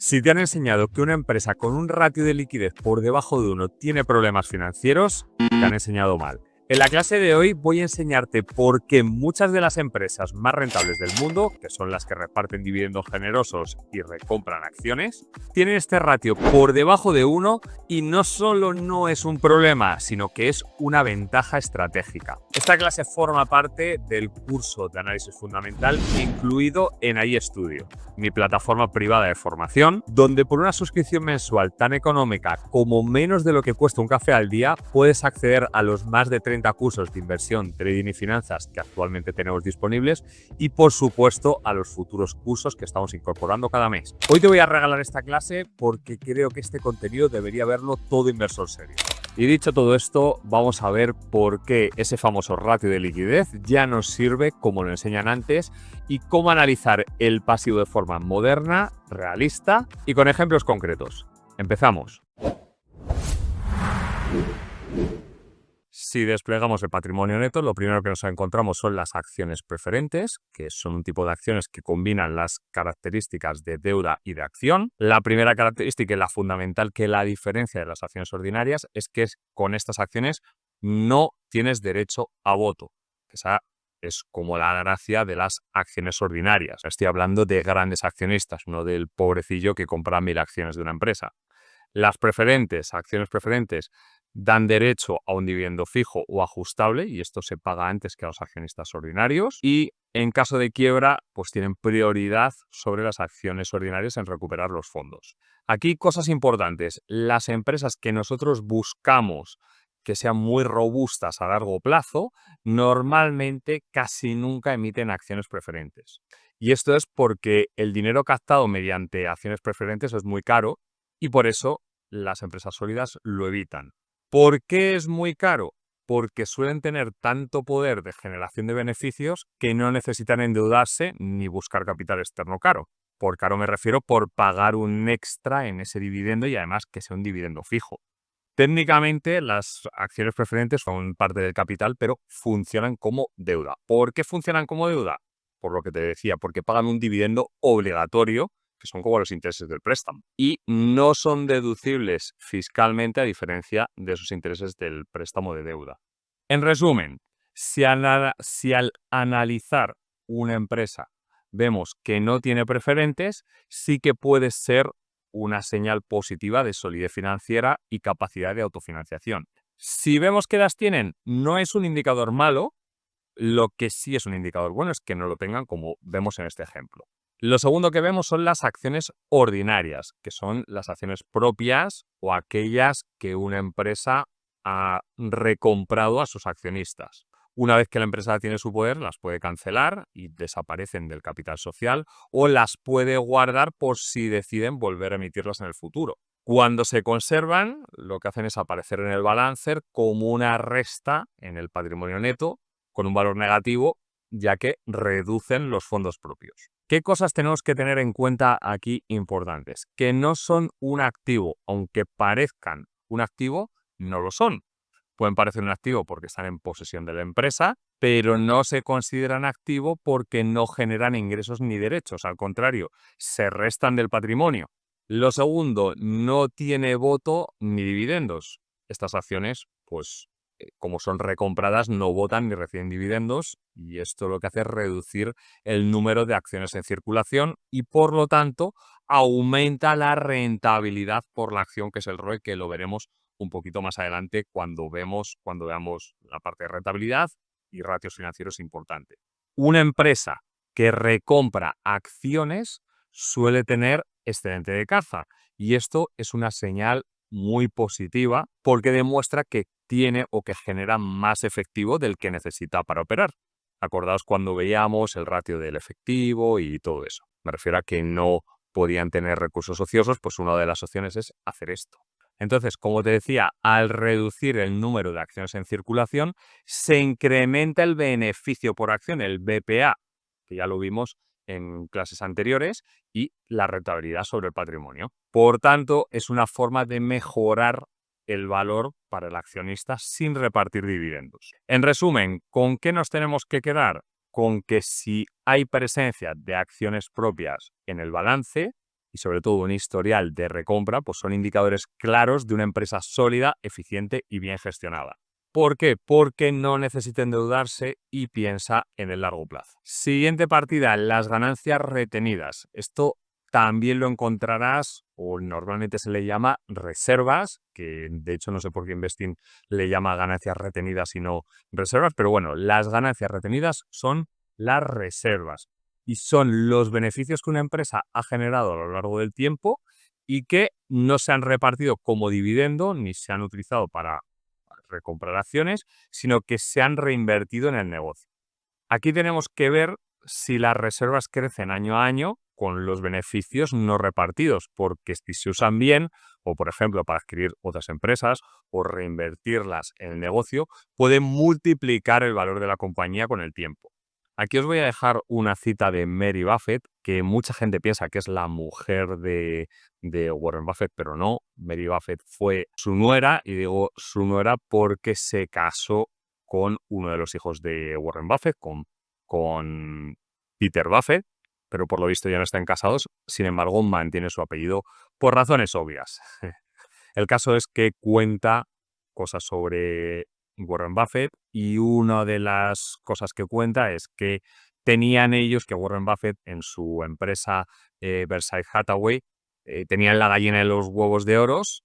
Si te han enseñado que una empresa con un ratio de liquidez por debajo de 1 tiene problemas financieros, te han enseñado mal. En la clase de hoy voy a enseñarte por qué muchas de las empresas más rentables del mundo, que son las que reparten dividendos generosos y recompran acciones, tienen este ratio por debajo de 1 y no solo no es un problema, sino que es una ventaja estratégica. Esta clase forma parte del curso de análisis fundamental incluido en iStudio, mi plataforma privada de formación, donde por una suscripción mensual tan económica como menos de lo que cuesta un café al día, puedes acceder a los más de 30 cursos de inversión, trading y finanzas que actualmente tenemos disponibles y, por supuesto, a los futuros cursos que estamos incorporando cada mes. Hoy te voy a regalar esta clase porque creo que este contenido debería verlo todo inversor serio. Y dicho todo esto, vamos a ver por qué ese famoso ratio de liquidez ya nos sirve como lo enseñan antes y cómo analizar el pasivo de forma moderna, realista y con ejemplos concretos. Empezamos. Si desplegamos el patrimonio neto, lo primero que nos encontramos son las acciones preferentes, que son un tipo de acciones que combinan las características de deuda y de acción. La primera característica y la fundamental que la diferencia de las acciones ordinarias es que con estas acciones no tienes derecho a voto. Esa es como la gracia de las acciones ordinarias. Estoy hablando de grandes accionistas, no del pobrecillo que compra 1000 acciones de una empresa. Las preferentes, acciones preferentes, dan derecho a un dividendo fijo o ajustable y esto se paga antes que a los accionistas ordinarios y en caso de quiebra pues tienen prioridad sobre las acciones ordinarias en recuperar los fondos. Aquí cosas importantes, las empresas que nosotros buscamos que sean muy robustas a largo plazo, normalmente casi nunca emiten acciones preferentes. Y esto es porque el dinero captado mediante acciones preferentes es muy caro y por eso las empresas sólidas lo evitan. ¿Por qué es muy caro? Porque suelen tener tanto poder de generación de beneficios que no necesitan endeudarse ni buscar capital externo caro. Por caro me refiero por pagar un extra en ese dividendo y además que sea un dividendo fijo. Técnicamente las acciones preferentes son parte del capital, pero funcionan como deuda. ¿Por qué funcionan como deuda? Por lo que te decía, porque pagan un dividendo obligatorio, que son como los intereses del préstamo, y no son deducibles fiscalmente a diferencia de esos intereses del préstamo de deuda. En resumen, si al analizar una empresa vemos que no tiene preferentes, sí que puede ser una señal positiva de solidez financiera y capacidad de autofinanciación. Si vemos que las tienen, no es un indicador malo, lo que sí es un indicador bueno es que no lo tengan como vemos en este ejemplo. Lo segundo que vemos son las acciones ordinarias, que son las acciones propias o aquellas que una empresa ha recomprado a sus accionistas. Una vez que la empresa tiene su poder, las puede cancelar y desaparecen del capital social o las puede guardar por si deciden volver a emitirlas en el futuro. Cuando se conservan, lo que hacen es aparecer en el balance como una resta en el patrimonio neto con un valor negativo, ya que reducen los fondos propios. ¿Qué cosas tenemos que tener en cuenta aquí importantes? Que no son un activo, aunque parezcan un activo, no lo son. Pueden parecer un activo porque están en posesión de la empresa, pero no se consideran activo porque no generan ingresos ni derechos. Al contrario, se restan del patrimonio. Lo segundo, no tiene voto ni dividendos. Estas acciones, pues, como son recompradas, no votan ni reciben dividendos y esto lo que hace es reducir el número de acciones en circulación y, por lo tanto, aumenta la rentabilidad por la acción, que es el ROE, que lo veremos un poquito más adelante cuando veamos la parte de rentabilidad y ratios financieros importante. Una empresa que recompra acciones suele tener excedente de caja y esto es una señal muy positiva porque demuestra que tiene o que genera más efectivo del que necesita para operar. Acordaos cuando veíamos el ratio del efectivo y todo eso. Me refiero a que no podían tener recursos ociosos, pues una de las opciones es hacer esto. Entonces, como te decía, al reducir el número de acciones en circulación, se incrementa el beneficio por acción, el BPA, que ya lo vimos en clases anteriores, y la rentabilidad sobre el patrimonio. Por tanto, es una forma de mejorar el valor para el accionista sin repartir dividendos. En resumen, ¿con qué nos tenemos que quedar? Con que si hay presencia de acciones propias en el balance, y sobre todo un historial de recompra, pues son indicadores claros de una empresa sólida, eficiente y bien gestionada. ¿Por qué? Porque no necesita endeudarse y piensa en el largo plazo. Siguiente partida, las ganancias retenidas. Esto también lo encontrarás, o normalmente se le llama reservas, que de hecho no sé por qué Investing le llama ganancias retenidas y no reservas, pero bueno, las ganancias retenidas son las reservas y son los beneficios que una empresa ha generado a lo largo del tiempo y que no se han repartido como dividendo ni se han utilizado para recomprar acciones, sino que se han reinvertido en el negocio. Aquí tenemos que ver si las reservas crecen año a año con los beneficios no repartidos, porque si se usan bien, o por ejemplo para adquirir otras empresas o reinvertirlas en el negocio, pueden multiplicar el valor de la compañía con el tiempo. Aquí os voy a dejar una cita de Mary Buffett, que mucha gente piensa que es la mujer de Warren Buffett, pero no. Mary Buffett fue su nuera, y digo su nuera porque se casó con uno de los hijos de Warren Buffett, con Peter Buffett, pero por lo visto ya no están casados, sin embargo mantiene su apellido por razones obvias. El caso es que cuenta cosas sobre Warren Buffett y una de las cosas que cuenta es que tenían ellos, que Warren Buffett en su empresa Berkshire Hathaway, tenían la gallina de los huevos de oros.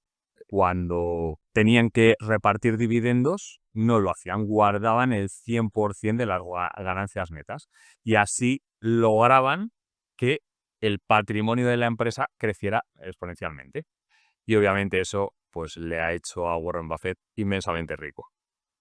Cuando tenían que repartir dividendos, no lo hacían, guardaban el 100% de las ganancias netas y así lograban que el patrimonio de la empresa creciera exponencialmente. Y obviamente eso pues le ha hecho a Warren Buffett inmensamente rico.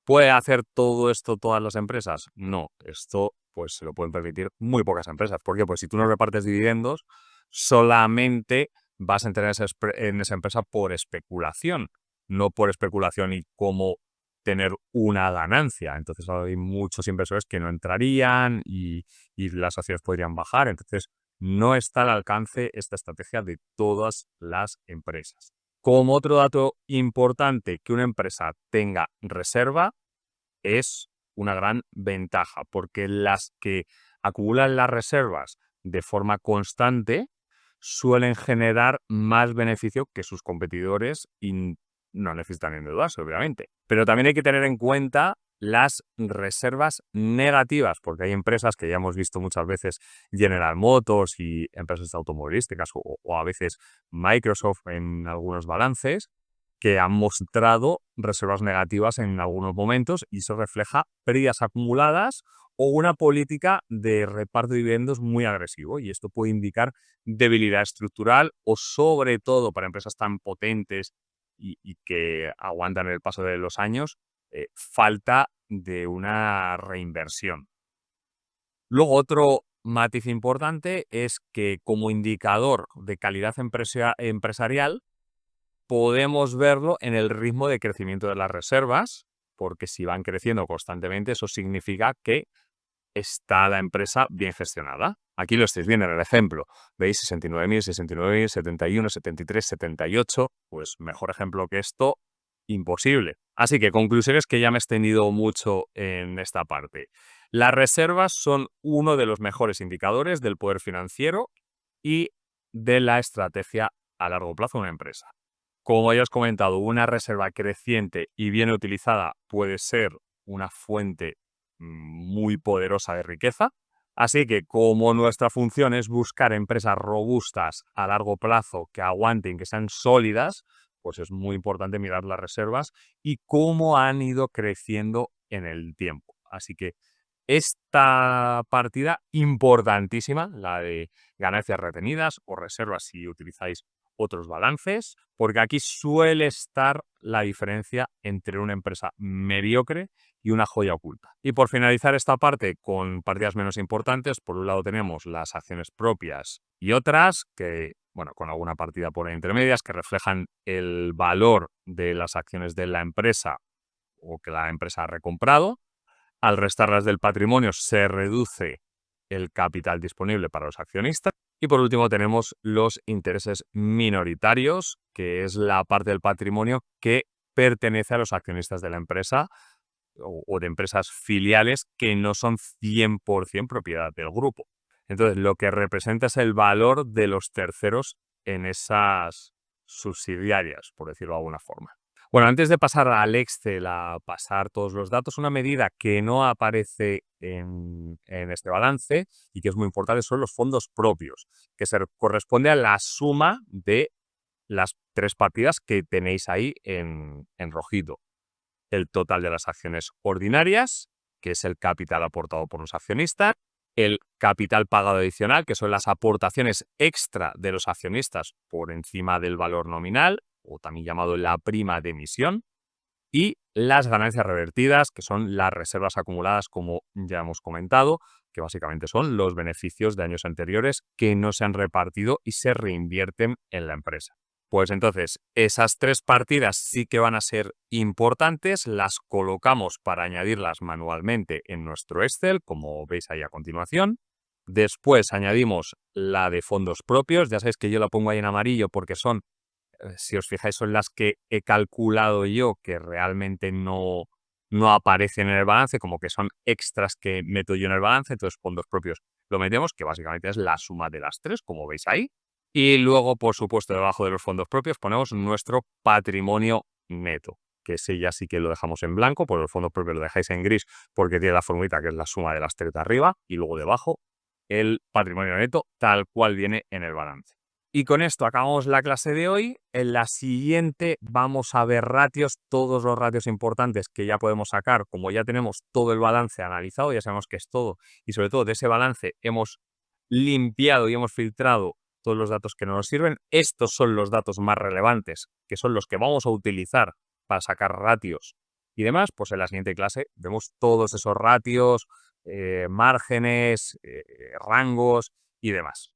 ¿Puede hacer todo esto todas las empresas? No, esto pues se lo pueden permitir muy pocas empresas. ¿Por qué? Pues si tú no repartes dividendos, solamente vas a entrar en esa empresa por especulación, no por especulación y cómo tener una ganancia. Entonces hay muchos inversores que no entrarían y las acciones podrían bajar. Entonces no está al alcance esta estrategia de todas las empresas. Como otro dato importante, que una empresa tenga reserva es una gran ventaja, porque las que acumulan las reservas de forma constante suelen generar más beneficio que sus competidores y no necesitan endeudarse, obviamente. Pero también hay que tener en cuenta las reservas negativas, porque hay empresas que ya hemos visto muchas veces, General Motors y empresas automovilísticas o a veces Microsoft en algunos balances, que han mostrado reservas negativas en algunos momentos y eso refleja pérdidas acumuladas o una política de reparto de dividendos muy agresivo. Y esto puede indicar debilidad estructural o sobre todo para empresas tan potentes y que aguantan el paso de los años, falta de una reinversión. Luego, otro matiz importante es que como indicador de calidad empresarial, podemos verlo en el ritmo de crecimiento de las reservas, porque si van creciendo constantemente, eso significa que está la empresa bien gestionada. Aquí lo estáis viendo en el ejemplo. ¿Veis? 69.000, 69.000, 71, 73, 78. Pues mejor ejemplo que esto, imposible. Así que conclusiones, que ya me he extendido mucho en esta parte. Las reservas son uno de los mejores indicadores del poder financiero y de la estrategia a largo plazo de una empresa. Como ya os he comentado, una reserva creciente y bien utilizada puede ser una fuente muy poderosa de riqueza. Así que como nuestra función es buscar empresas robustas a largo plazo, que aguanten, que sean sólidas, pues es muy importante mirar las reservas y cómo han ido creciendo en el tiempo. Así que esta partida importantísima, la de ganancias retenidas o reservas si utilizáis otros balances, porque aquí suele estar la diferencia entre una empresa mediocre y una joya oculta. Y por finalizar esta parte con partidas menos importantes, por un lado tenemos las acciones propias y otras que, bueno, con alguna partida por ahí entre medias, que reflejan el valor de las acciones de la empresa o que la empresa ha recomprado. Al restarlas del patrimonio se reduce el capital disponible para los accionistas. Y por último tenemos los intereses minoritarios, que es la parte del patrimonio que pertenece a los accionistas de la empresa o de empresas filiales que no son 100% propiedad del grupo. Entonces, lo que representa es el valor de los terceros en esas subsidiarias, por decirlo de alguna forma. Bueno, antes de pasar al Excel a pasar todos los datos, una medida que no aparece en este balance y que es muy importante son los fondos propios, que se corresponde a la suma de las 3 partidas que tenéis ahí en rojito. El total de las acciones ordinarias, que es el capital aportado por los accionistas, el capital pagado adicional, que son las aportaciones extra de los accionistas por encima del valor nominal, o también llamado la prima de emisión, y las ganancias revertidas, que son las reservas acumuladas, como ya hemos comentado, que básicamente son los beneficios de años anteriores que no se han repartido y se reinvierten en la empresa. Pues entonces, esas 3 partidas sí que van a ser importantes, las colocamos para añadirlas manualmente en nuestro Excel, como veis ahí a continuación. Después añadimos la de fondos propios, ya sabéis que yo la pongo ahí en amarillo porque son, si os fijáis, son las que he calculado yo que realmente no aparecen en el balance, como que son extras que meto yo en el balance, entonces fondos propios lo metemos, que básicamente es la suma de las 3, como veis ahí. Y luego, por supuesto, debajo de los fondos propios ponemos nuestro patrimonio neto, que ese ya sí que lo dejamos en blanco, por los fondos propios lo dejáis en gris porque tiene la formulita que es la suma de las 3 de arriba, y luego debajo el patrimonio neto tal cual viene en el balance. Y con esto acabamos la clase de hoy. En la siguiente vamos a ver ratios, todos los ratios importantes que ya podemos sacar, como ya tenemos todo el balance analizado, ya sabemos que es todo, y sobre todo de ese balance hemos limpiado y hemos filtrado todos los datos que no nos sirven. Estos son los datos más relevantes, que son los que vamos a utilizar para sacar ratios y demás. Pues en la siguiente clase vemos todos esos ratios, márgenes, rangos y demás.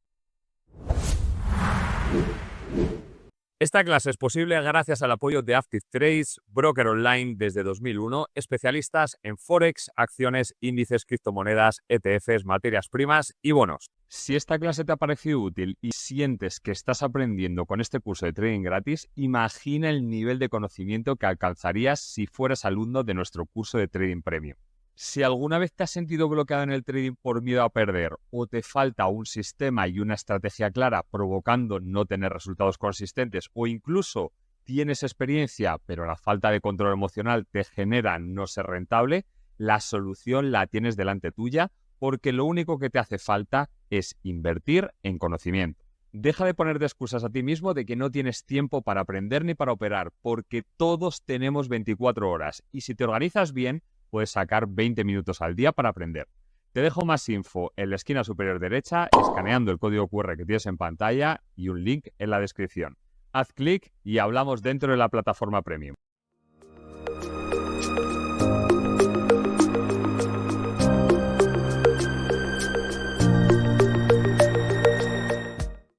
Esta clase es posible gracias al apoyo de Active Trades, broker online desde 2001, especialistas en Forex, acciones, índices, criptomonedas, ETFs, materias primas y bonos. Si esta clase te ha parecido útil y sientes que estás aprendiendo con este curso de trading gratis, imagina el nivel de conocimiento que alcanzarías si fueras alumno de nuestro curso de trading premium. Si alguna vez te has sentido bloqueado en el trading por miedo a perder o te falta un sistema y una estrategia clara provocando no tener resultados consistentes, o incluso tienes experiencia pero la falta de control emocional te genera no ser rentable, la solución la tienes delante tuya, porque lo único que te hace falta es invertir en conocimiento. Deja de ponerte excusas a ti mismo de que no tienes tiempo para aprender ni para operar, porque todos tenemos 24 horas y si te organizas bien, puedes sacar 20 minutos al día para aprender. Te dejo más info en la esquina superior derecha, escaneando el código QR que tienes en pantalla y un link en la descripción. Haz clic y hablamos dentro de la plataforma Premium.